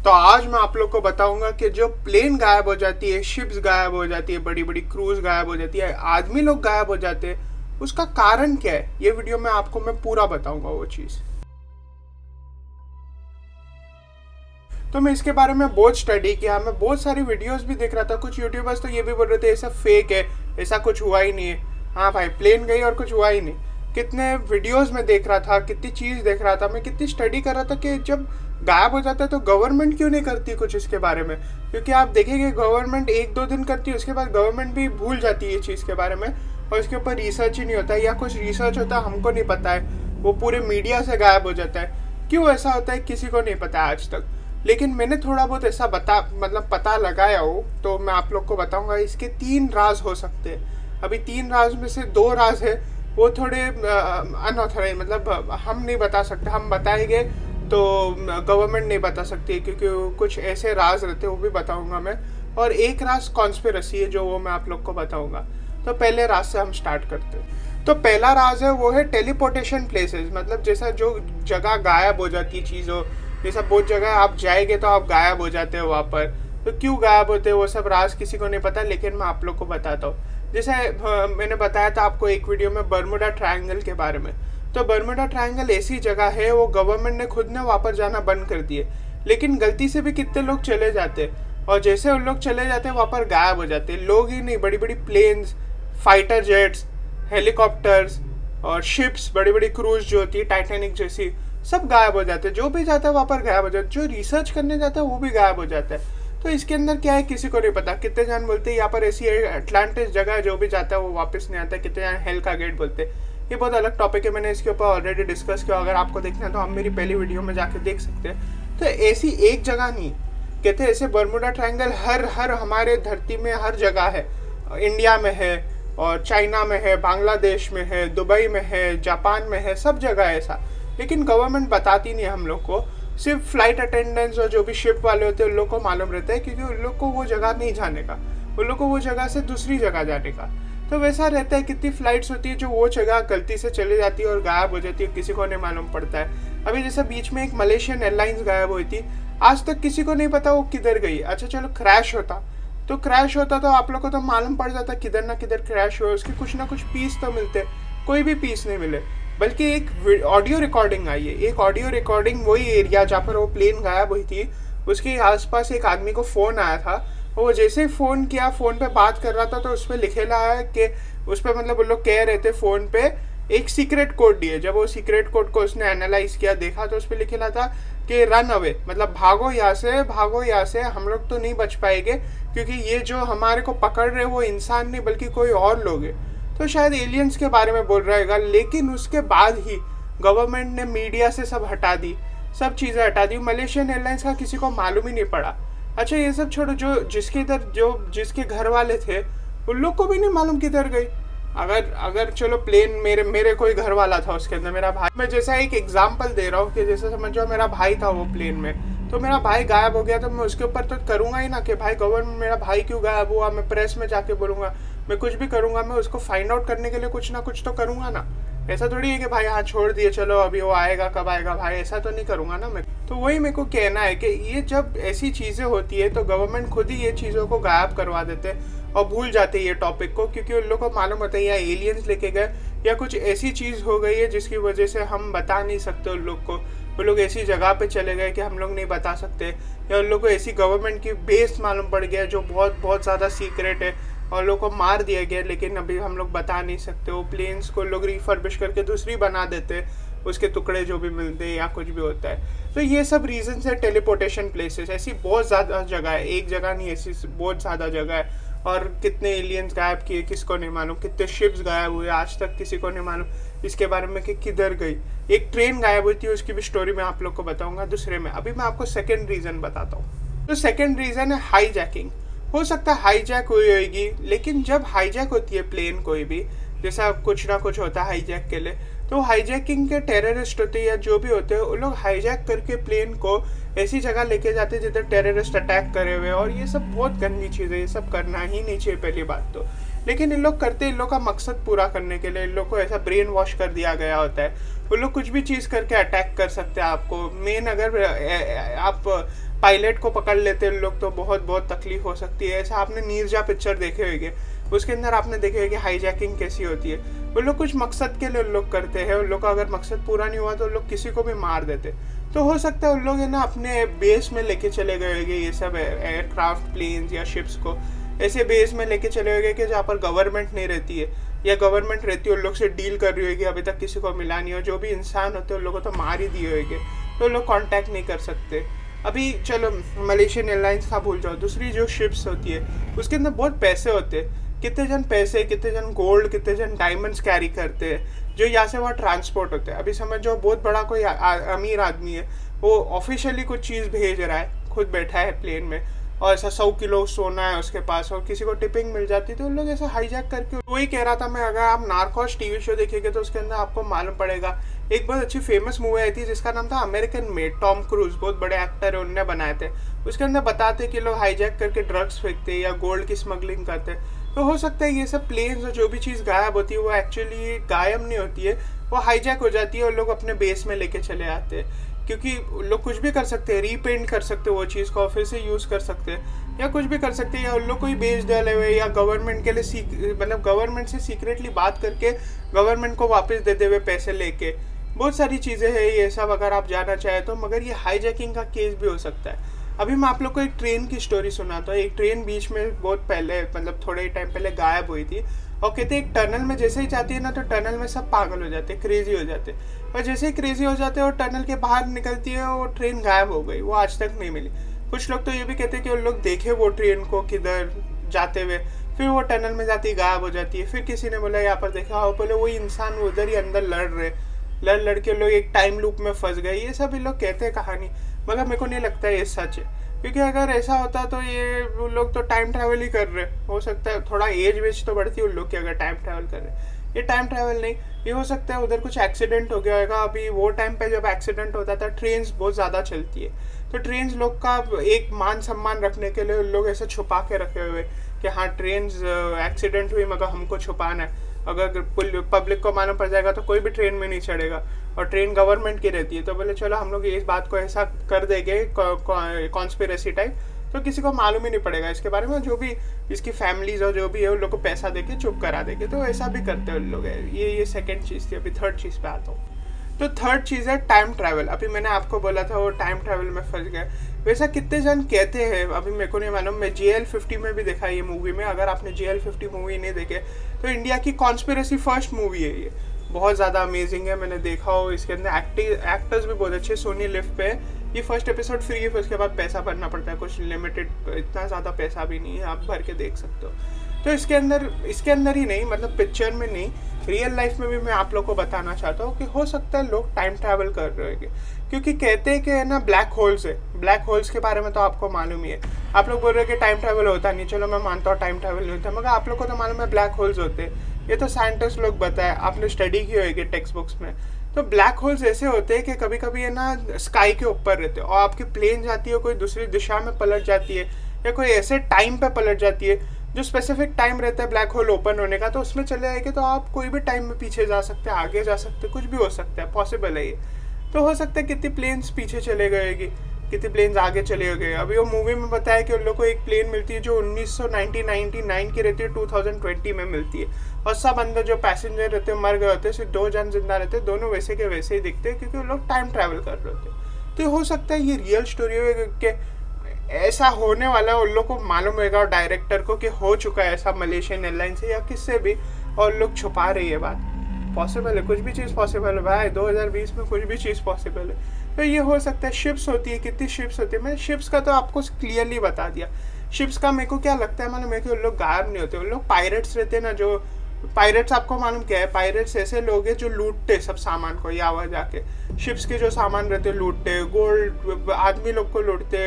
तो आज मैं आप लोग को बताऊंगा कि जो प्लेन गायब हो जाती है, शिप्स गायब हो जाती है, बड़ी बड़ी क्रूज गायब हो जाती है, आदमी लोग गायब हो जाते हैं, उसका कारण क्या है। ये वीडियो में आपको मैं पूरा बताऊंगा वो चीज़। तो मैं इसके बारे में बहुत स्टडी किया, मैं बहुत सारी वीडियोस भी देख रहा था। कुछ यूट्यूबर्स तो ये भी बोल रहे थे ऐसा फेक है, ऐसा कुछ हुआ ही नहीं है। हाँ भाई, प्लेन गई और कुछ हुआ ही नहीं। कितने वीडियोस में देख रहा था, कितनी चीज़ देख रहा था, मैं कितनी स्टडी कर रहा था कि जब गायब हो जाता है तो गवर्नमेंट क्यों नहीं करती कुछ इसके बारे में। क्योंकि आप देखेंगे गवर्नमेंट एक दो दिन करती है, उसके बाद गवर्नमेंट भी भूल जाती है ये चीज़ के बारे में, और उसके ऊपर रिसर्च ही नहीं होता है, या कुछ रिसर्च होता है हमको नहीं पता है, वो पूरे मीडिया से गायब हो जाता है। क्यों ऐसा होता है किसी को नहीं पता आज तक। लेकिन मैंने थोड़ा बहुत ऐसा पता लगाया हो, तो मैं आप लोग को बताऊंगा। इसके 3 राज हो सकते हैं। अभी 3 राज में से 2 राज है वो थोड़े अनऑथराइज, मतलब हम नहीं बता सकते। हम बताएंगे तो गवर्नमेंट नहीं बता सकती, क्योंकि कुछ ऐसे राज रहते हैं, वो भी बताऊंगा मैं। और एक राज कॉन्स्पिरेसी है जो वो मैं आप लोग को बताऊंगा। तो पहले राज से हम स्टार्ट करते हैं। तो पहला राज है वो है टेलीपोर्टेशन प्लेसेस, मतलब जैसा जो जगह गायब हो जाती है चीज़ों, जैसा बहुत जगह आप जाएंगे तो आप गायब हो जाते हो वहाँ पर। तो क्यों गायब होते हैं वो सब राज किसी को नहीं पता, लेकिन मैं आप लोग को बताता हूँ। जैसे मैंने बताया था आपको एक वीडियो में बर्मुडा ट्रायंगल के बारे में। तो बर्मुडा ट्रायंगल ऐसी जगह है, वो गवर्नमेंट ने खुद ने वहाँ पर जाना बंद कर दिए, लेकिन गलती से भी कितने लोग चले जाते, और जैसे उन लोग चले जाते हैं वहाँ पर गायब हो जाते। लोग ही नहीं, बड़ी बड़ी प्लेन्स, फाइटर जेट्स, हेलीकॉप्टर्स और शिप्स, बड़ी बड़ी क्रूज जो होती है टाइटैनिक जैसी, सब गायब हो जाते हैं। जो भी जाता है वहाँ पर गायब हो जाता है, जो रिसर्च करने जाता है वो भी गायब हो जाता है। तो इसके अंदर क्या है किसी को नहीं पता। कितने जन बोलते हैं यहाँ पर ऐसी अटलांटिस जगह है, जो भी जाता है वो वापस नहीं आता है। कितने जन हेल का गेट बोलते हैं। ये बहुत अलग टॉपिक है, मैंने इसके ऊपर ऑलरेडी डिस्कस किया। अगर आपको देखना है तो हम मेरी पहली वीडियो में जाके देख सकते हैं। तो ऐसी एक जगह नहीं, कहते हैं ऐसे बर्मुडा ट्रायंगल हर हमारे धरती में हर जगह है। इंडिया में है, और चाइना में है, बांग्लादेश में है, दुबई में है, जापान में है, सब जगह है ऐसा। लेकिन गवर्नमेंट बताती नहीं हम लोग को। सिर्फ फ्लाइट अटेंडेंट्स और जो भी शिप वाले होते हैं उन लोग को मालूम रहता है, क्योंकि उन लोग को वो जगह नहीं जाने का, उन लोग को वो जगह से दूसरी जगह जाने का। तो वैसा रहता है, कितनी फ्लाइट्स होती है जो वो जगह गलती से चली जाती है और गायब हो जाती है, किसी को नहीं मालूम पड़ता है। अभी जैसे बीच में एक मलेशियन एयरलाइंस गायब हुई थी, आज तक किसी को नहीं पता वो किधर गई। अच्छा चलो क्रैश होता तो आप लोग को तो मालूम पड़ जाता किधर ना किधर क्रैश हुआ, उसके कुछ ना कुछ पीस तो मिलते। कोई भी पीस नहीं मिले, बल्कि एक ऑडियो रिकॉर्डिंग आई है। एक ऑडियो रिकॉर्डिंग वही एरिया जहाँ पर वो प्लेन गायब हुई थी, उसके आसपास एक आदमी को फ़ोन आया था। वो जैसे ही फ़ोन किया, फ़ोन पे बात कर रहा था, तो उस पर लिखेला है कि उस पर मतलब वो लोग कह रहे थे फ़ोन पे एक सीक्रेट कोड दिए। जब वो सीक्रेट कोड को उसने एनालाइज किया, देखा, तो उस पर लिखेला था कि रन अवे, मतलब भागो यहाँ से, हम लोग तो नहीं बच पाएंगे, क्योंकि ये जो हमारे को पकड़ रहे वो इंसान नहीं बल्कि कोई और लोग है। तो शायद एलियंस के बारे में बोल रहेगा। लेकिन उसके बाद ही गवर्नमेंट ने मीडिया से सब हटा दी, सब चीज़ें हटा दी। मलेशियन एयरलाइंस का किसी को मालूम ही नहीं पड़ा। अच्छा ये सब छोड़ो, जिसके घर वाले थे उन लोग को भी नहीं मालूम किधर गई। अगर चलो प्लेन मेरे कोई घर वाला था उसके अंदर, मेरा भाई, मैं जैसा एक एग्जाम्पल दे रहा हूँ कि जैसे समझो मेरा भाई था वो प्लेन में, तो मेरा भाई गायब हो गया, तो मैं उसके ऊपर तो करूँगा ही ना कि भाई गवर्नमेंट मेरा भाई क्यों गायब हुआ। मैं प्रेस में जाके बोलूँगा, मैं कुछ भी करूँगा, मैं उसको फाइंड आउट करने के लिए कुछ ना कुछ तो करूँगा ना। ऐसा थोड़ी है कि भाई हाँ छोड़ दिए, चलो अभी वो आएगा, कब आएगा भाई, ऐसा तो नहीं करूँगा ना मैं। तो वही मेरे को कहना है कि ये जब ऐसी चीज़ें होती है तो गवर्नमेंट खुद ही ये चीज़ों को गायब करवा देते और भूल जाते हैं ये टॉपिक को, क्योंकि उन लोग को मालूम होता है या एलियंस लेके गए या कुछ ऐसी चीज़ हो गई है जिसकी वजह से हम बता नहीं सकते उन लोग को। वो लोग ऐसी जगह पे चले गए कि हम लोग नहीं बता सकते, या उन लोग को ऐसी गवर्नमेंट की बेस मालूम पड़ गया जो बहुत ज़्यादा सीक्रेट है और लोग को मार दिया गया, लेकिन अभी हम लोग बता नहीं सकते। वो प्लेन्स को लोग रिफर्बिश करके दूसरी बना देते, उसके टुकड़े जो भी मिलते हैं या कुछ भी होता है। तो ये सब रीजन है टेलीपोर्टेशन प्लेसेस। ऐसी बहुत ज़्यादा जगह है, एक जगह नहीं, ऐसी बहुत ज़्यादा जगह है। और कितने एलियंस गायब किए किसको नहीं मालूम, कितने शिप्स गायब हुए आज तक किसी को नहीं मालूम इसके बारे में कि किधर गई। एक ट्रेन गायब हुई थी, उसकी भी स्टोरी मैं आप लोग को बताऊंगा दूसरे में। अभी मैं आपको सेकेंड रीज़न बताता हूँ। तो सेकेंड रीज़न है हाईजैकिंग। हो सकता है हाईजैक हुई होगी, लेकिन जब हाईजैक होती है प्लेन कोई भी, जैसा कुछ ना कुछ होता है हाईजैक के लिए, तो हाईजैकिंग के टेररिस्ट होते हैं या जो भी होते हैं, वो लोग हाईजैक करके प्लेन को ऐसी जगह लेके जाते हैं जिधर टेररिस्ट अटैक करे हुए। और ये सब बहुत गंदी चीज़ है, ये सब करना ही नहीं चाहिए पहली बात तो। लेकिन इन लोग करते, इन लोग का मकसद पूरा करने के लिए इन लोग को ऐसा ब्रेन वॉश कर दिया गया होता है। वो लोग कुछ भी चीज़ करके अटैक कर सकते हैं आपको। मेन अगर आप पायलट को पकड़ लेते हैं लोग तो बहुत बहुत तकलीफ हो सकती है। ऐसा आपने नीरजा पिक्चर देखे होंगे, उसके अंदर आपने देखे होंगे हाईजैकिंग कैसी होती है। वो लोग कुछ मकसद के लिए लोग करते हैं, उन लोग का अगर मकसद पूरा नहीं हुआ तो लोग किसी को भी मार देते। तो हो सकता है उन लोग है ना अपने बेस में लेके चले गए होंगे ये सब एयरक्राफ्ट, प्लेन्स या शिप्स को ऐसे बेस में लेके चले होंगे कि जहाँ पर गवर्नमेंट नहीं रहती है, या गवर्नमेंट रहती है उन लोग से डील कर रही होगी, अभी तक किसी को मिला नहीं हो। जो भी इंसान होते हैं उन लोगों को तो मार ही दिए होंगे, तो लोग कांटेक्ट नहीं कर सकते। अभी चलो मलेशियन एयरलाइंस का भूल जाओ, दूसरी जो शिप्स होती है उसके अंदर बहुत पैसे होते हैं। कितने जन पैसे, कितने जन गोल्ड, कितने जन डायमंड्स कैरी करते हैं जो यहाँ से वहाँ ट्रांसपोर्ट होते हैं। अभी समझो बहुत बड़ा कोई अमीर आदमी है, वो ऑफिशियली कुछ चीज़ भेज रहा है, खुद बैठा है प्लेन में और ऐसा 100 किलो सोना है उसके पास और किसी को टिपिंग मिल जाती है तो उन लोग ऐसा हाईजैक करके। वही कह रहा था मैं, अगर आप नार्कोस टीवी शो देखेंगे तो उसके अंदर आपको मालूम पड़ेगा। एक बहुत अच्छी फेमस मूवी आई थी जिसका नाम था अमेरिकन मेड, टॉम क्रूज बहुत बड़े एक्टर है, उनने बनाए थे। उसके अंदर बताते कि लोग हाईजैक करके ड्रग्स फेंकते या गोल्ड की स्मगलिंग करते। तो हो सकता है ये सब प्लेन्स और जो भी चीज़ गायब होती है वो एक्चुअली गायब नहीं होती है, वो हाईजैक हो जाती है और लोग अपने बेस में लेके चले आते हैं। क्योंकि लोग कुछ भी कर सकते हैं, रीपेंट कर सकते हैं वो चीज़ को, फिर से यूज़ कर सकते हैं या कुछ भी कर सकते हैं, या उन लोग को ही बेच डाले हुए या गवर्नमेंट के लिए मतलब गवर्नमेंट से सीक्रेटली बात करके गवर्नमेंट को वापस दे दे हुए पैसे लेके। बहुत सारी चीज़ें हैं ये सब अगर आप जाना चाहें तो, मगर ये हाईजैकिंग का केस भी हो सकता है। अभी मैं आप लोग को एक ट्रेन की स्टोरी सुनाता हूँ। एक ट्रेन बीच में बहुत पहले मतलब थोड़े टाइम पहले गायब हुई थी और कहते एक टनल में जैसे ही जाती है ना तो टनल में सब पागल हो जाते, क्रेजी हो जाते, और जैसे ही क्रेजी हो जाते हैं और टनल के बाहर निकलती है वो ट्रेन गायब हो गई, वो आज तक नहीं मिली। कुछ लोग तो ये भी कहते हैं कि उन लोग देखे वो ट्रेन को किधर जाते हुए, फिर वो टनल में जाती गायब हो जाती है। फिर किसी ने बोला यहाँ पर देखा हो, बोले वही इंसान उधर ही अंदर लड़ के लोग एक टाइम लूप में फंस गए। ये सब लोग कहते हैं कहानी, मगर मेरे को नहीं लगता है ये सच है, क्योंकि अगर ऐसा होता तो ये वो लोग तो टाइम ट्रैवल ही कर रहे। हो सकता है थोड़ा एज वेज तो बढ़ती है उन लोग की अगर टाइम ट्रैवल कर रहे। ये टाइम ट्रैवल नहीं, ये हो सकता है उधर कुछ एक्सीडेंट हो गया होगा। अभी वो टाइम पे जब एक्सीडेंट होता था ट्रेन्स बहुत ज़्यादा चलती है, तो ट्रेन्स लोग का एक मान सम्मान रखने के लिए उन लोग ऐसे छुपा के रखे हुए कि हाँ ट्रेन्स एक्सीडेंट हुई मगर हमको छुपाना है। अगर पब्लिक को मालूम पड़ जाएगा तो कोई भी ट्रेन में नहीं चढ़ेगा, और ट्रेन गवर्नमेंट की रहती है। तो बोले चलो हम लोग इस बात को ऐसा कर देंगे कॉन्स्पिरेसी टाइप, तो किसी को मालूम ही नहीं पड़ेगा इसके बारे में। जो भी इसकी फैमिलीज और जो भी है उन लोग को पैसा देके चुप करा देंगे, तो ऐसा भी करते हैं उन लोग। ये सेकंड चीज़ थी। अभी थर्ड चीज़ पे आता हूँ। तो थर्ड चीज़ है टाइम ट्रैवल। अभी मैंने आपको बोला था वो टाइम ट्रैवल में फंस गए, वैसा कितने जन कहते हैं अभी मेरे को नहीं मालूम। मैं JL50 में भी देखा ये मूवी में। अगर आपने JL50 मूवी नहीं देखे तो इंडिया की कॉन्स्पिरेसी फर्स्ट मूवी है ये, बहुत ज़्यादा अमेजिंग है। मैंने देखा हो, इसके अंदर एक्टर्स भी बहुत अच्छे। सोनी लिव पे ये फर्स्ट एपिसोड फ्री है, फिर उसके बाद पैसा भरना पड़ता है, कुछ लिमिटेड, इतना ज़्यादा पैसा भी नहीं है, आप भर के देख सकते हो। तो इसके अंदर ही नहीं, मतलब पिक्चर में नहीं, रियल लाइफ में भी मैं आप लोग को बताना चाहता हूँ कि हो सकता है लोग टाइम ट्रैवल कर रहे होंगे, क्योंकि कहते हैं कि है ना ब्लैक होल्स है। ब्लैक होल्स के बारे में तो आपको मालूम ही है। आप लोग बोल रहे हो कि टाइम ट्रैवल होता नहीं, चलो मैं मानता हूँ टाइम ट्रैवल नहीं होता, मगर आप लोग को तो मालूम है ब्लैक होल्स होते हैं। ये तो साइंटिस्ट लोग बताए, आपने स्टडी की होगी टेक्स्ट बुक्स में। तो ब्लैक होल्स ऐसे होते हैं कि कभी कभी है ना स्काई के ऊपर रहते हैं और आपकी प्लेन जाती है कोई दूसरी दिशा में पलट जाती है, या कोई ऐसे टाइम पे पलट जाती है जो स्पेसिफिक टाइम रहता है ब्लैक होल ओपन होने का, तो उसमें चले आएंगे तो आप कोई भी टाइम में पीछे जा सकते हैं, आगे जा सकते हैं, कुछ भी हो सकता है, पॉसिबल है ये। तो हो सकता है कितनी प्लेन्स पीछे चले गएगी, कितनी प्लेन्स आगे चले गए। अभी वो मूवी में बताया कि उन लोग को एक प्लेन मिलती है जो 1999 की रहती है, 2020 में मिलती है, और सब अंदर जो पैसेंजर रहते हैं मर गए होते हैं, सिर्फ 2 जन जिंदा रहते हैं, दोनों वैसे के वैसे ही दिखते हैं क्योंकि वो लोग टाइम ट्रैवल कर रहे होते हैं। तो हो सकता है ये रियल स्टोरी हो कि ऐसा होने वाला है, उन लोग को मालूम होगा डायरेक्टर को कि हो चुका है ऐसा मलेशियन एयरलाइन से या किससे भी, और लोग छुपा रही है बात। पॉसिबल है, कुछ भी चीज़ पॉसिबल है भाई, 2020 में कुछ भी चीज़ पॉसिबल है। तो ये हो सकता है। शिप्स होती है, कितनी शिप्स होती है, मैंने शिप्स का तो आपको क्लियरली बता दिया। शिप्स का मेरे को क्या लगता है मालूम है कि उन लोग गायब नहीं होते, उन लोग पायरेट्स रहते हैं ना। जो पायरेट्स आपको मालूम क्या है, पायरेट्स ऐसे लोग हैं जो लूटते सब सामान को, या वह जाके शिप्स के जो सामान रहते लूटते, गोल्ड आदमी लोग को लूटते,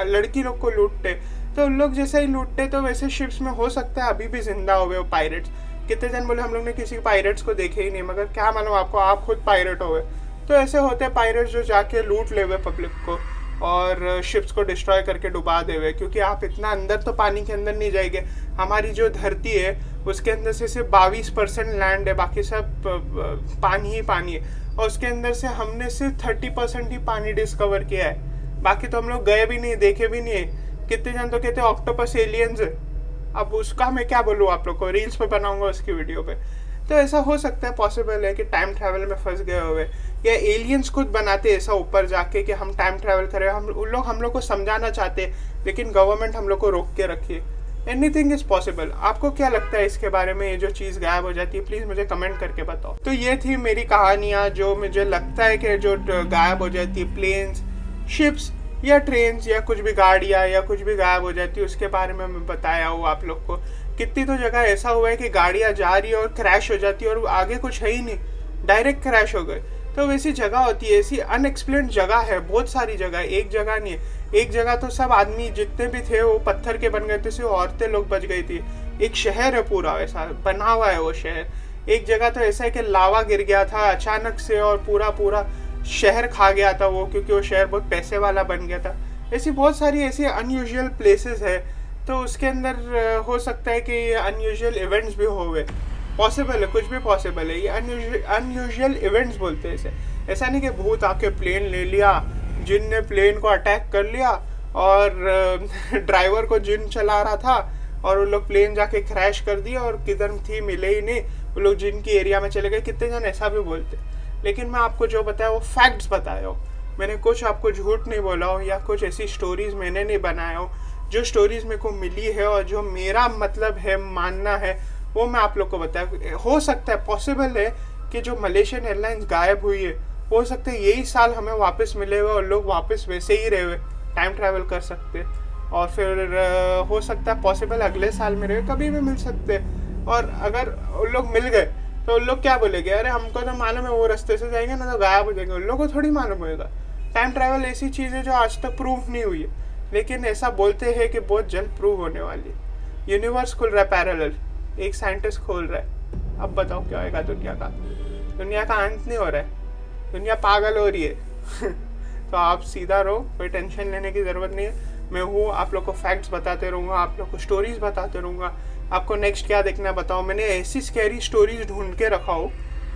लड़की लोग को लूटते। तो उन लोग जैसे ही लूटते तो वैसे शिप्स में हो सकता है अभी भी जिंदा हो गए वो पायरेट्स। कितने जन बोले हम लोग ने किसी पायरेट्स को देखे ही नहीं, मगर क्या मालूम आपको, आप खुद पायरेट हो गए। तो ऐसे होते हैं पायरेट्स जो जाके लूट ले हुए पब्लिक को और शिप्स को डिस्ट्रॉय करके डुबा दे हुए, क्योंकि आप इतना अंदर तो पानी के अंदर नहीं जाएंगे। हमारी जो धरती है उसके अंदर से सिर्फ 22% लैंड है, बाकी सब पानी ही पानी है, और उसके अंदर से हमने सिर्फ 30% ही पानी डिस्कवर किया है। बाकी तो हम लोग गए भी नहीं, देखे भी नहीं है। कितने जन तो कहते ऑक्टोपस एलियंस है। अब उसका मैं क्या बोलूँ आप लोग को, रील्स पे बनाऊंगा उसकी वीडियो पे। तो ऐसा हो सकता है, पॉसिबल है कि टाइम ट्रैवल में फंस गए हुए, या एलियंस खुद बनाते ऐसा ऊपर जाके कि हम टाइम ट्रैवल करें। हम लोग को समझाना चाहते, लेकिन गवर्नमेंट हम लोग को रोक के रखी है। Anything is possible. आपको क्या लगता है इसके बारे में, ये जो चीज़ गायब हो जाती है? प्लीज़ मुझे कमेंट करके बताओ। तो ये थी मेरी कहानियाँ जो मुझे लगता है कि जो गायब हो जाती है, प्लेन्स, शिप्स या ट्रेन्स या कुछ भी गाड़ियाँ या कुछ भी गायब हो जाती है, उसके बारे में मैं बताया हूँ आप लोग को। कितनी तो जगह ऐसा हुआ है कि गाड़ियाँ जा रही है और क्रैश हो जाती है और आगे कुछ है ही नहीं, डायरेक्ट क्रैश हो गए। तो वैसी जगह होती है, ऐसी अनएक्सप्लेन्ड जगह है, बहुत सारी जगह है, एक जगह नहीं है। एक जगह तो सब आदमी जितने भी थे वो पत्थर के बन गए थे, सिर्फ औरतें लोग बच गई थी। एक शहर है पूरा वैसा बना हुआ है वो शहर। एक जगह तो ऐसा है कि लावा गिर गया था अचानक से और पूरा पूरा शहर खा गया था वो, क्योंकि वो शहर बहुत पैसे वाला बन गया था। ऐसी बहुत सारी ऐसी अनयूजुअल प्लेसेस है, तो उसके अंदर हो सकता है कि ये अनयूजुअल इवेंट्स भी हो गए। पॉसिबल है, कुछ भी पॉसिबल है। ये अनयूजुअल इवेंट्स बोलते हैं इसे। ऐसा नहीं कि भूत आके प्लेन ले लिया, जिन ने प्लेन को अटैक कर लिया और ड्राइवर को जिन चला रहा था और वो लोग प्लेन जाके क्रैश कर दिया और किधर थी मिले ही नहीं, वो लोग जिन की एरिया में चले गए। कितने जन ऐसा भी बोलते। लेकिन मैं आपको जो बताया वो फैक्ट्स बताया हो। मैंने कुछ आपको झूठ नहीं बोला हो या कुछ ऐसी स्टोरीज मैंने नहीं बनाया हो। जो स्टोरीज मेरे को मिली है और जो मेरा मतलब है मानना है, वो मैं आप लोग को बताया। हो सकता है, पॉसिबल है कि जो मलेशियन एयरलाइंस गायब हुई है, हो सकता है यही साल हमें वापस मिले हुए और लोग वापस वैसे ही रहे हुए टाइम ट्रैवल कर सकते। और फिर हो सकता है पॉसिबल अगले साल में रहे, कभी भी मिल सकते। और अगर उन लोग मिल गए तो उन लोग क्या बोलेंगे, अरे हमको तो मालूम है वो रास्ते से जाएंगे ना तो गायब हो जाएंगे। उन लोगों को थोड़ी मालूम होगा। टाइम ट्रैवल ऐसी चीज़ है जो आज तक प्रूव नहीं हुई है, लेकिन ऐसा बोलते हैं कि बहुत जल्द प्रूव होने वाली है। यूनिवर्स खुल रहा है पैरेलल, एक साइंटिस्ट खोल रहा है। अब बताओ क्या होगा दुनिया का। दुनिया का अंत नहीं हो रहा है, दुनिया पागल हो रही है। तो आप सीधा रहो, कोई टेंशन लेने की ज़रूरत नहीं है। मैं हूँ, आप लोग को फैक्ट्स बताते रहूँगा, आप लोग को स्टोरीज बताते रहूँगा। आपको नेक्स्ट क्या देखना बताओ। मैंने ऐसी स्कैरी स्टोरीज ढूंढ के रखा हो,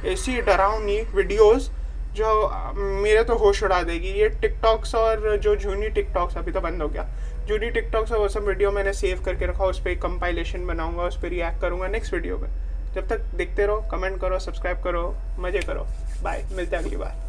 ऐसी डरावनी वीडियोस जो मेरे तो होश उड़ा देगी। ये टिकटॉक्स और जो जूनी टिकटॉक्स, अभी तो बंद हो गया, जूनी टिकटॉक्स और वो सब वीडियो मैंने सेव करके रखा। उस पर एक कंपाइलेशन बनाऊंगा, उस पर रिएक्ट करूँगा नेक्स्ट वीडियो में। जब तक देखते रहो, कमेंट करो, सब्सक्राइब करो, मज़े करो। बाय, मिलते हैं अगली बार।